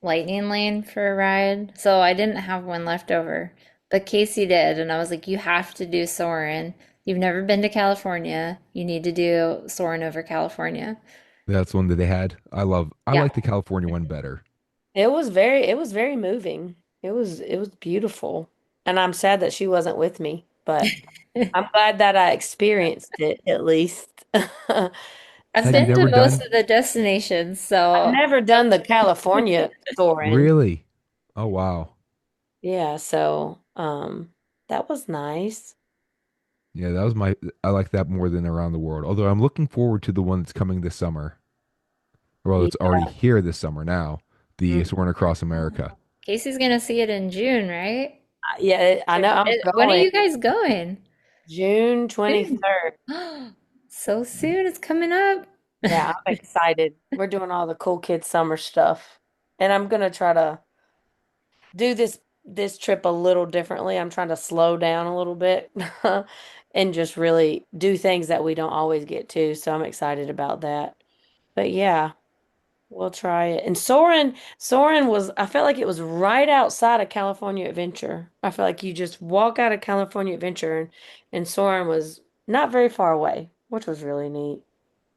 lightning lane for a ride. So I didn't have one left over. But Casey did, and I was like, you have to do Soarin'. You've never been to California. You need to do Soarin' over California. That's one that they had. I Yeah. like the California one better. It was very moving. It was beautiful. And I'm sad that she wasn't with me, but I'm glad that I experienced it at least. I've Had you been to never most done? of the destinations, I've so never done the California soaring. Really? Oh, wow. Yeah, so that was nice. Yeah, that was my, I like that more than Around the World. Although I'm looking forward to the one that's coming this summer. Well, Yeah. it's already here this summer now. The Mhm. Soaring Across America. Casey's gonna see it in June, right? Yeah, I know I'm When are going you guys going? June June. 23rd. So soon, it's coming up. Yeah, I'm excited. We're doing all the cool kids summer stuff. And I'm gonna try to do this trip a little differently. I'm trying to slow down a little bit and just really do things that we don't always get to. So I'm excited about that. But yeah, we'll try it. And Soren was, I felt like it was right outside of California Adventure. I feel like you just walk out of California Adventure and Soren was not very far away, which was really neat.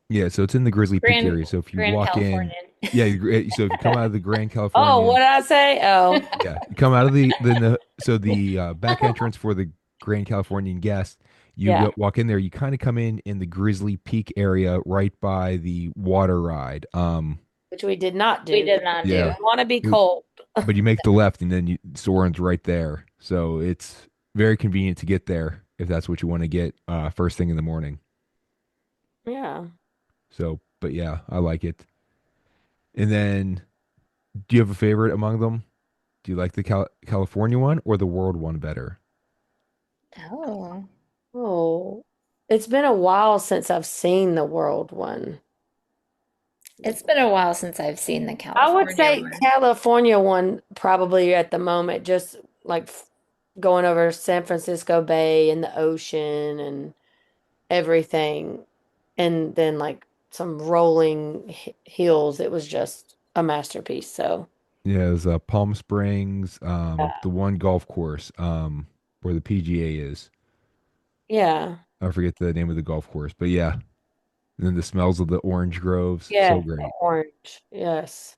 Yeah, so it's in the Grizzly Peak Grand area. So if you Grand walk in, Californian. yeah, so if you come out of the Grand Oh, what Californian, did I say? Oh, yeah, you come out of the back entrance for the Grand Californian guest, you yeah, go walk in there, you kind of come in the Grizzly Peak area right by the water ride. which we did not We do. did not We Yeah. do. didn't want to be You- cold. but you make the left and then Soren's right there. So it's very convenient to get there if that's what you want to get first thing in the morning. Yeah. So, but yeah, I like it. And then do you have a favorite among them? Do you like the California one or the world one better? Oh, Oh, it's been a while since I've seen the world one. it's been a while since I've seen the I would California say one. California one probably at the moment, just like going over San Francisco Bay and the ocean and everything, and then like some rolling hills. It was just a masterpiece. So, Yeah, there's Palm Springs, the one golf course, where the PGA is. yeah, I forget the name of the golf course, but yeah. And then the smells of the orange groves, so yeah, great. orange, yes,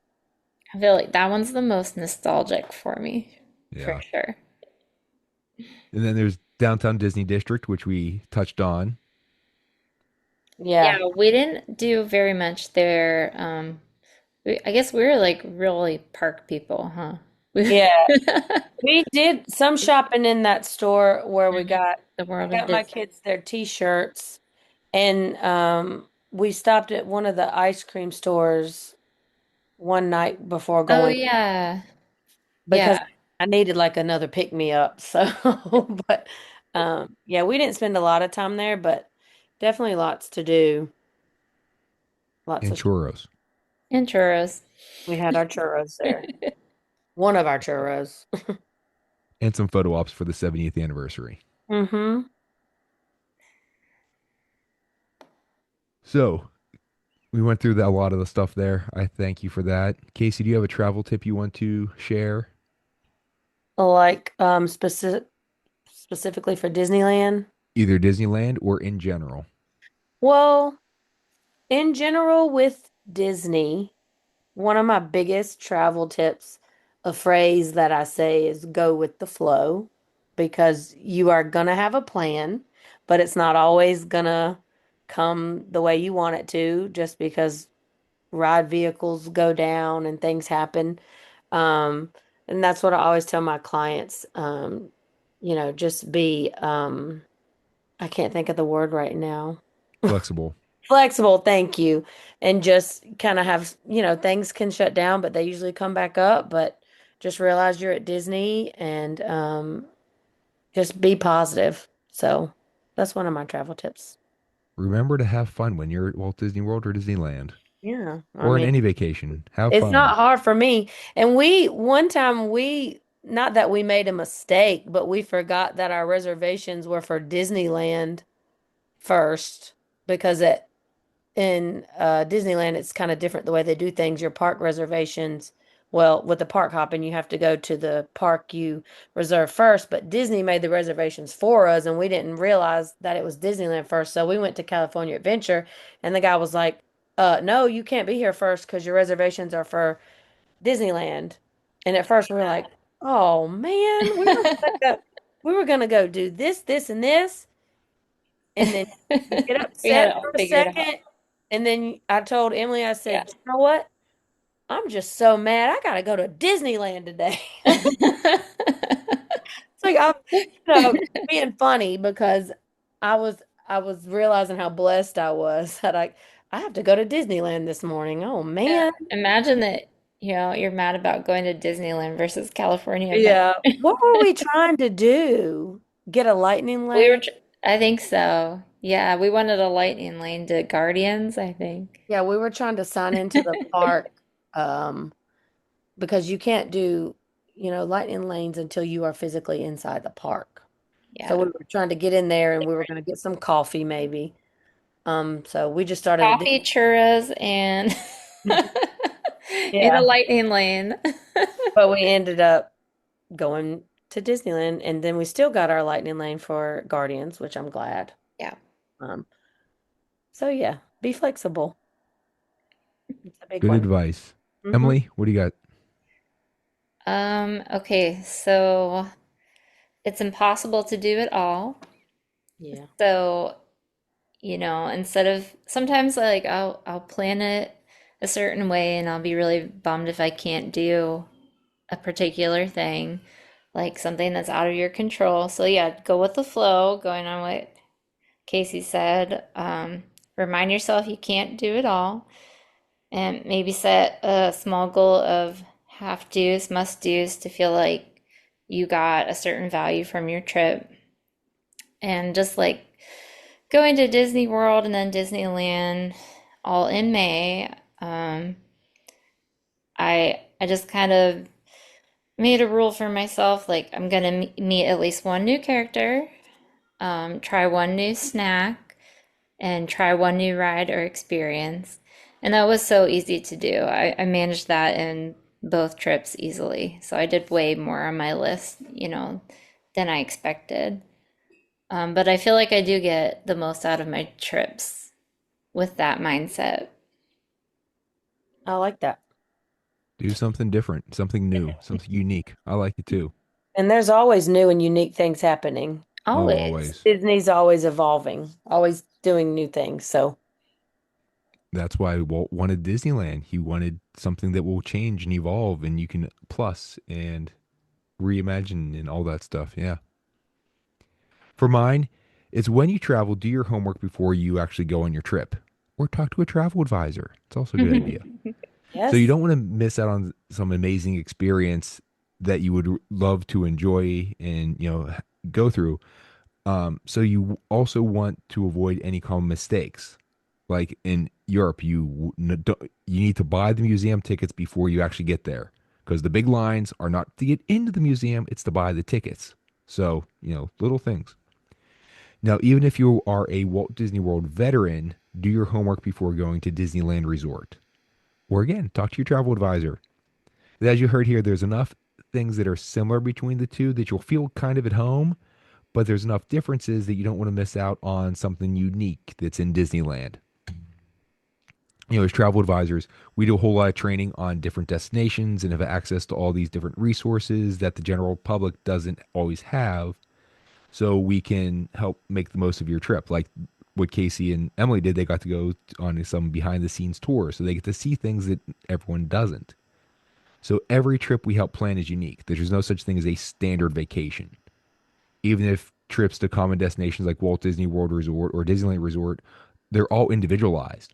I feel like that one's the most nostalgic for me, for Yeah. sure. And then there's downtown Disney District, which we touched on. yeah, Yeah, we didn't do very much there. I guess we were like really park people, huh? We yeah. We did some shopping in that store where we Mhm. got The I world of got my Disney. kids their t-shirts and we stopped at one of the ice cream stores one night before Oh going yeah. because Yeah. I needed like another pick me up. So but yeah, we didn't spend a lot of time there, but definitely lots to do. Lots And of churros. And churros. we had our churros there. One of our churros. And some photo ops for the 70th anniversary. Mm-hmm. So we went through a lot of the stuff there. I thank you for that. Casey, do you have a travel tip you want to share? Like specifically for Disneyland. Either Disneyland or in general. Well, in general, with Disney, one of my biggest travel tips, a phrase that I say is go with the flow because you are going to have a plan, but it's not always going to come the way you want it to just because ride vehicles go down and things happen. Um, and that's what I always tell my clients. Just be, I can't think of the word right now. Flexible. Flexible, thank you. And just kind of have, things can shut down, but they usually come back up. But just realize you're at Disney and just be positive. So that's one of my travel tips. Remember to have fun when you're at Walt Disney World or Disneyland Yeah. I or in mean, any vacation. Have it's fun. not hard for me. And one time not that we made a mistake, but we forgot that our reservations were for Disneyland first because in Disneyland, it's kind of different the way they do things. Your park reservations, well, with the park hopping, you have to go to the park you reserve first. But Disney made the reservations for us, and we didn't realize that it was Disneyland first. So we went to California Adventure, and the guy was like, no, you can't be here first because your reservations are for Disneyland." And at first, we were like, "Oh man, we were gonna go do this, this, and this." And then you get We had upset it all for a figured out. second And then I told Emily, I Yeah. said, you know what? I'm just so mad. I gotta go to Disneyland today. It's like I'm, being funny because I was I was realizing how blessed I was that I have to go to Disneyland this morning. Oh Yeah. man. Imagine that, you're mad about going to Disneyland versus California Adventure. Yeah. What were we trying to do? Get a lightning We were, lane? I think so. Yeah, we wanted a lightning lane to Guardians, I think. Yeah, we were trying to sign into the park um because you can't do, lightning lanes until you are physically inside the park. So we Yeah. were trying to get in there and we were going to get some coffee maybe. So we just started Coffee, churros, and in a yeah, lightning lane. but we ended up going to Disneyland and then we still got our lightning lane for Guardians, which I'm glad. Yeah. Um, so yeah, be flexible. It's a big Good one. advice. Hmm. Emily, what do you got? Okay, so it's impossible to do it all. Yeah. So, instead of sometimes like I'll plan it a certain way and I'll be really bummed if I can't do a particular thing, like something that's out of your control. So yeah, go with the flow, going on what Casey said. Remind yourself you can't do it all, and maybe set a small goal of have do's, must do's to feel like you got a certain value from your trip. And just like going to Disney World and then Disneyland all in May, I just kind of made a rule for myself like I'm gonna meet at least one new character, try one new snack, and try one new ride or experience. And that was so easy to do. I managed that in both trips easily. So I did way more on my list, than I expected. But I feel like I do get the most out of my trips with that mindset. I like that. Do something different, something new, something unique. I like it too. And there's always new and unique things happening. Oh, Always. always. Disney's always evolving, always doing new things. So, That's why Walt wanted Disneyland. He wanted something that will change and evolve, and you can plus and reimagine and all that stuff. Yeah. For mine, it's when you travel, do your homework before you actually go on your trip, or talk to a travel advisor. It's also a good idea. So you yes. don't want to miss out on some amazing experience that you would love to enjoy and go through. So you also want to avoid any common mistakes. Like in Europe, you need to buy the museum tickets before you actually get there because the big lines are not to get into the museum; it's to buy the tickets. So little things. Now, even if you are a Walt Disney World veteran, do your homework before going to Disneyland Resort. Or again, talk to your travel advisor. As you heard here, there's enough things that are similar between the two that you'll feel kind of at home, but there's enough differences that you don't want to miss out on something unique that's in Disneyland. As travel advisors, we do a whole lot of training on different destinations and have access to all these different resources that the general public doesn't always have. So we can help make the most of your trip. Like what Casey and Emily did, they got to go on some behind the scenes tour. So they get to see things that everyone doesn't. So every trip we help plan is unique. There's no such thing as a standard vacation. Even if trips to common destinations like Walt Disney World Resort or Disneyland Resort, they're all individualized.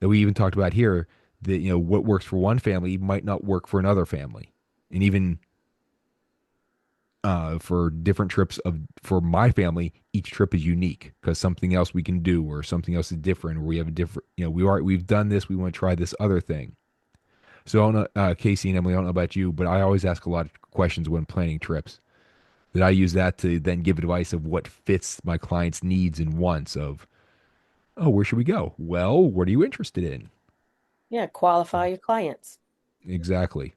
That we even talked about here that what works for one family might not work for another family. And even for different trips for my family, each trip is unique because something else we can do or something else is different or we have a different we've done this, we want to try this other thing. So I don't know, Casey and Emily, I don't know about you, but I always ask a lot of questions when planning trips. That I use that to then give advice of what fits my client's needs and wants. Of where should we go? Well, what are you interested in? Yeah, qualify your clients. Exactly.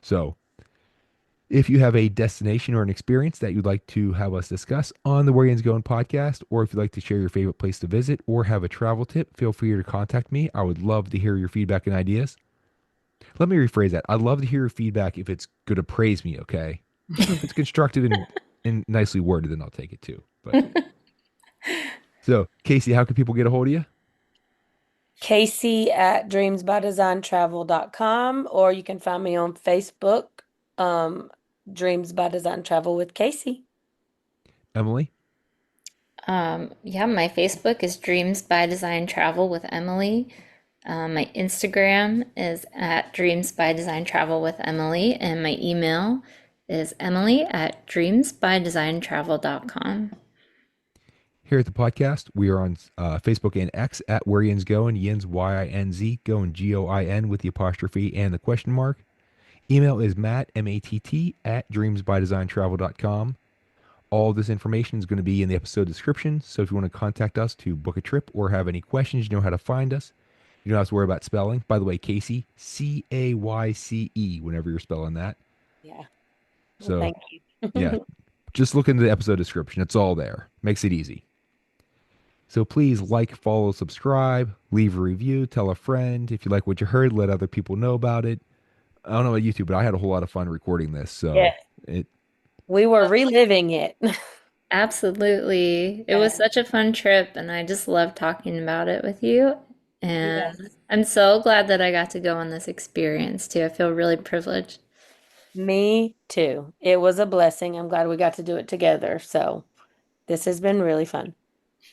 So if you have a destination or an experience that you'd like to have us discuss on the Where Yinz Goin podcast, or if you'd like to share your favorite place to visit or have a travel tip, feel free to contact me. I would love to hear your feedback and ideas. Let me rephrase that. I'd love to hear your feedback if it's going to praise me, okay? If it's constructed and nicely worded, then I'll take it too. But so, Casey, how can people get a hold of you? Casey at dreamsbydesigntravel.com, or you can find me on Facebook, um, Dreams by Design Travel with Casey. Emily? Yeah, my Facebook is Dreams by Design Travel with Emily. My Instagram is at Dreams by Design Travel with Emily, and my email is Emily at dreamsbydesigntravel.com. Here at the podcast, we are on Facebook and X at Where Yinz Goin, Yinz Yinz, Goin Goin with the apostrophe and the question mark. Email is Matt, Matt, at dreamsbydesigntravel.com. All this information is going to be in the episode description. So if you want to contact us to book a trip or have any questions, you know how to find us. You don't have to worry about spelling. By the way, Casey, Cayce, whenever you're spelling that. Yeah. Well, So thank yeah, you. just look into the episode description. It's all there. Makes it easy. So please like, follow, subscribe, leave a review, tell a friend. If you like what you heard, let other people know about it. I don't know about YouTube, but I had a whole lot of fun recording this. So Yes, it, we were reliving it. Absolutely. It was Yeah. such a fun trip, and I just love talking about it with you. And Yes. I'm so glad that I got to go on this experience too. I feel really privileged. Me too. It was a blessing. I'm glad we got to do it together. So this has been really fun.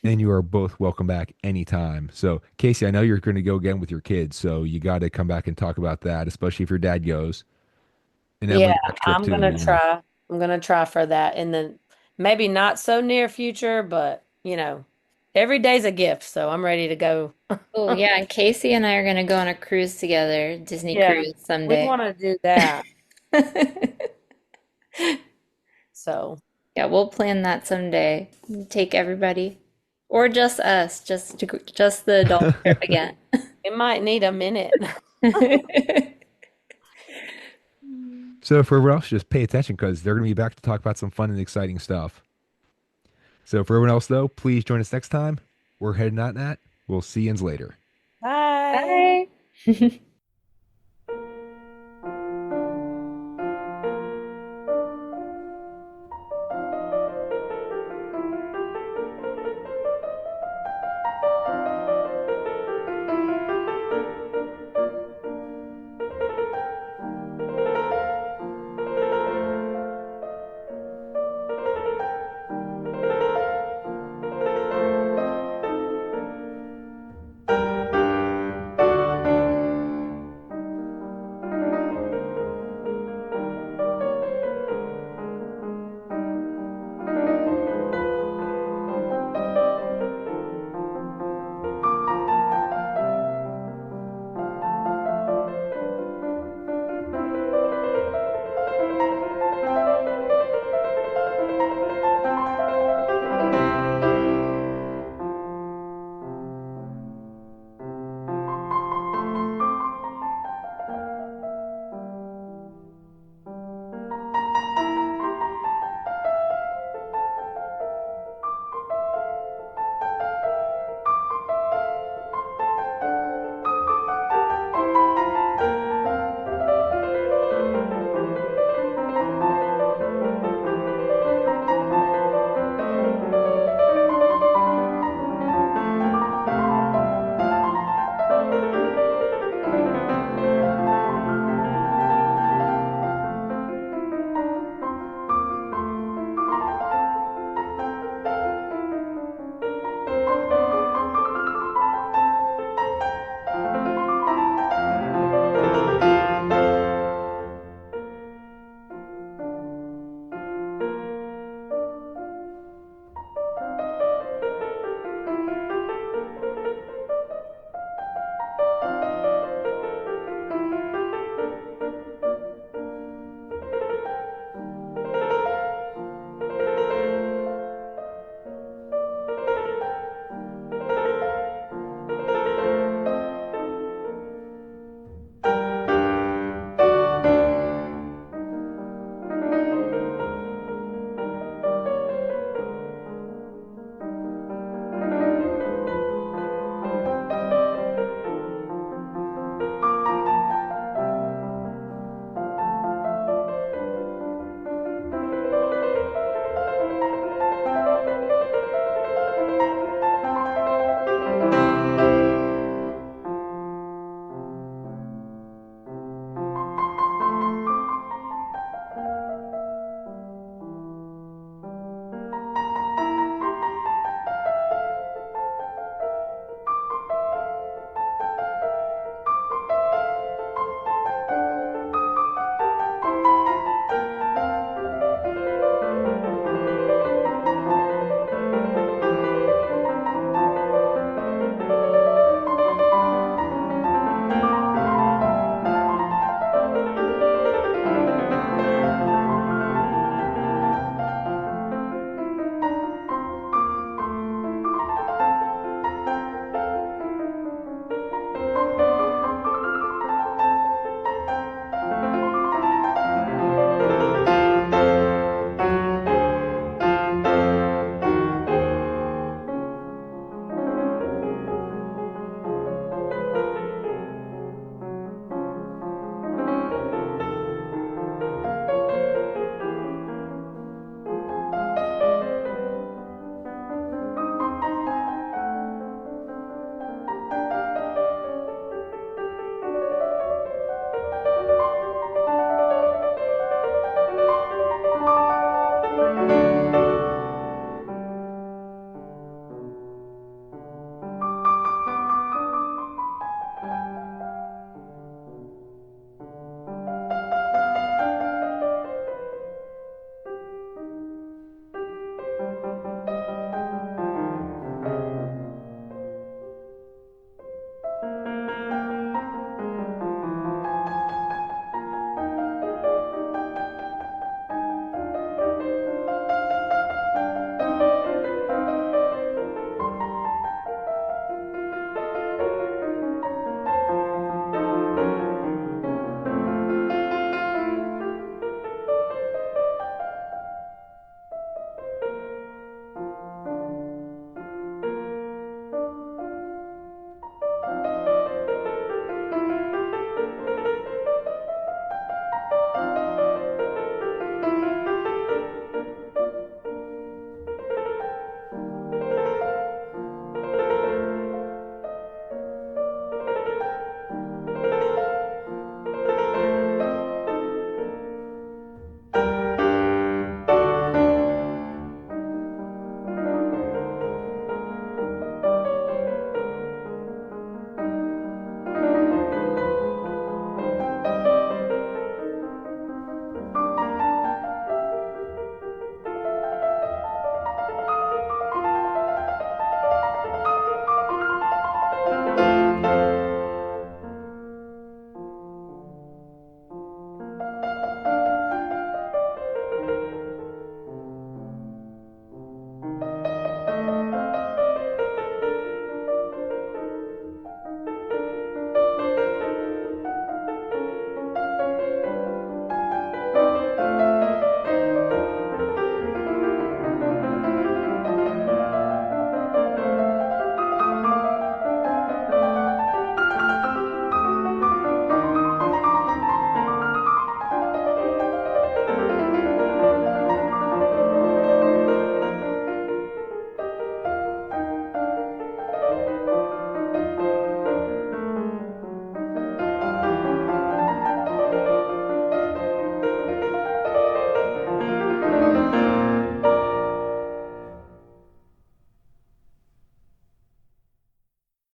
and you are both welcome back anytime. So Casey, I know you're going to go again with your kids, so you got to come back and talk about that, especially if your dad goes. And Yeah, Emily, your next trip I'm too, gonna you know. try. I'm gonna try for that in the maybe not so near future, but every day's a gift, so I'm ready to go. Oh, yeah, and Casey and I are gonna go on a cruise together, Disney Yeah, cruise we someday. want to do that. So Yeah, we'll plan that someday. Take everybody, or just us, just the adult trip again. it might need a minute. So for everyone else, just pay attention because they're going to be back to talk about some fun and exciting stuff. So for everyone else though, please join us next time. We're heading out, Nat. We'll see you later. Bye. Bye.